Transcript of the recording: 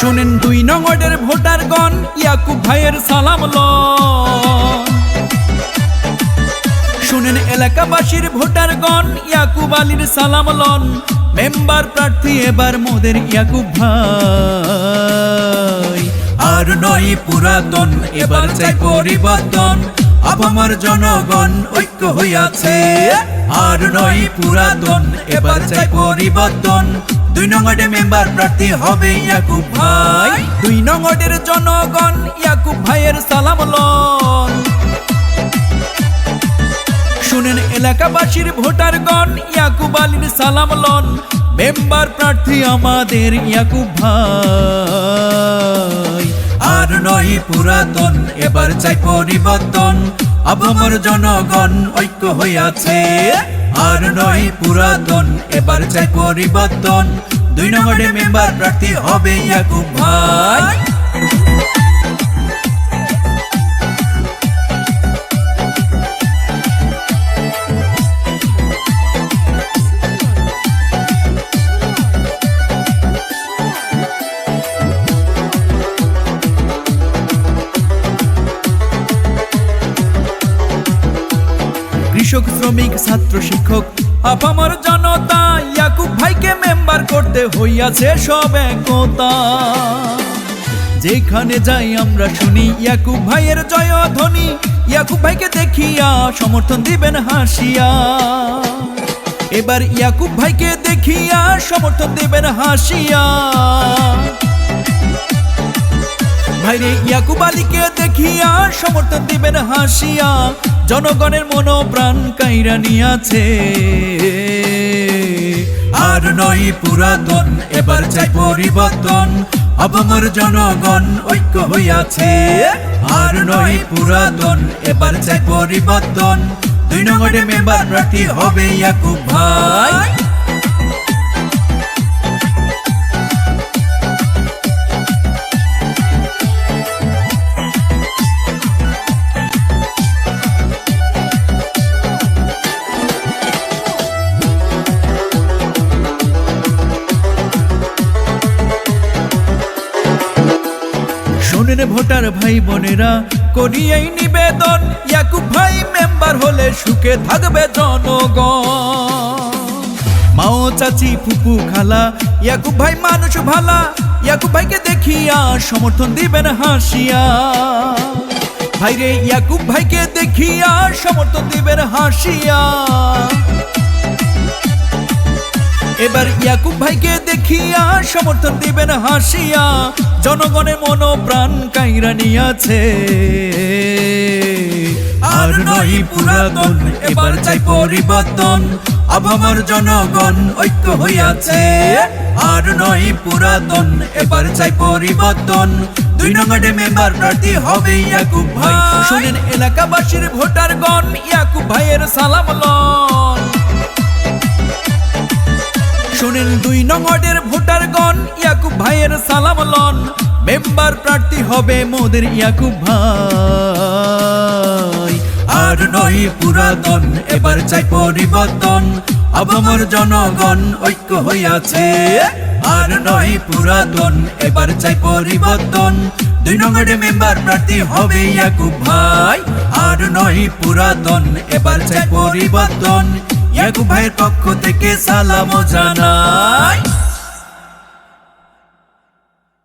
শোনেন ২ নং ওয়ার্ডের ভোটারগণ, ইয়াকুব ভাইয়ের সালাম লন। শুনেন এলাকাবাসীর ভোটারগণ, ইয়াকুব আলীর সালাম লন। মেম্বার প্রার্থী এবার মোদের ইয়াকুব ভাই। আর নয় পুরাতন, এবার চাই পরিবর্তন। আপামর জনগণ ঐক্য হইয়াছে। আর নয় পুরাতন, এবার চাই পরিবর্তন। ২ নং ওয়ার্ডে মেম্বার প্রার্থী হবে ইয়াকুব ভাই। ২ নং ওয়ার্ডের জনগণ, ইয়াকুব ভাইয়ের সালাম লন। শুনেন এলাকাবাসীর ভোটারগণ, ইয়াকুব আলীর সালাম লন। মেম্বার প্রার্থী আমাদের ইয়াকুব ভাই। আর নয় পুরাতন, এবার চাই পরিবর্তন। আপামর জনগণ ঐক্য হইয়াছে। আর নয় পুরাতন, এবার চাই পরিবর্তন। ২ নং ওয়ার্ডে মেম্বার প্রার্থী হবে ইয়াকুব ভাই। কৃষক, শ্রমিক, ছাত্র, শিক্ষক, আপামর জনতা, ইয়াকুব ভাইকে মেম্বার করতে হইয়াছে সব একতা। যেখানে যাই আমরা শুনি ইয়াকুব ভাইয়ের জয়ধ্বনি। ইয়াকুব ভাইকে দেখিয়া সমর্থন দিবেন হাসিয়া। এবার ইয়াকুব ভাইকে দেখিয়া সমর্থন দিবেন হাসিয়া। ভাইরে ইয়াকুব আলীকে দেখিয়া সমর্থন দিবেন হাসিয়া। জনগণের মনোপ্রাণ কাইরা নিয়াছে। আর নয় পুরাতন, এবার চাই পরিবর্তন। আপামর জনগণ ঐক্য হইয়াছে। আর নয় পুরাতন, এবার চাই পরিবর্তন। ২ নং ওয়ার্ডে মেম্বার প্রার্থী হবে ইয়াকুব ভাই। শোনেন ভোটার ভাই বোনেরা, করি এই নিবেদন। ইয়াকুব ভাই মেম্বার হলে সুখে থাকবে জনগণ। মাও, চাচি, ফুপু, খালা, ইয়াকুব ভাই মানুষ ভালা। ইয়াকুব ভাইকে দেখিয়া সমর্থন দিবেন হাসিয়া। ভাইরে ইয়াকুব ভাইকে দেখিয়া সমর্থন দিবেন হাসিয়া। এবার ইয়াকুব ভাইকে দেখিয়া সমর্থন দিবেন হাসিয়া। জনগণের মনোপ্রাণ কাইরা নিয়াছে। আর নয় পুরাতন, এবার চাই পরিবর্তন। আপামর জনগণ ঐক্য হইয়াছে। আর নয় পুরাতন, এবার চাই পরিবর্তন। ২ নং ওয়ার্ডে মেম্বার প্রার্থী হবে ইয়াকুব ভাই। শুনেন এলাকাবাসীর ভোটারগণ, ইয়াকুব ভাইয়ের সালাম লন। শুনেন ২ নং ওয়ার্ডের ভোটারগণ, ইয়াকুব ভাইয়ের সালাম লন। মেম্বার প্রার্থী হবে মোদের ইয়াকুব ভাই। আর নয় পুরাতন, এবার চাই পরিবর্তন। আপামর জনগণ ঐক্য হইয়াছে। আর নয় পুরাতন, এবার চাই পরিবর্তন। ২ নং ওয়ার্ডে মেম্বার প্রার্থী হবে ইয়াকুব ভাই। আর নয় পুরাতন, এবার চাই পরিবর্তন। ইয়াকুব ভাইয়ের পক্ষ থেকে সালাম জানাই।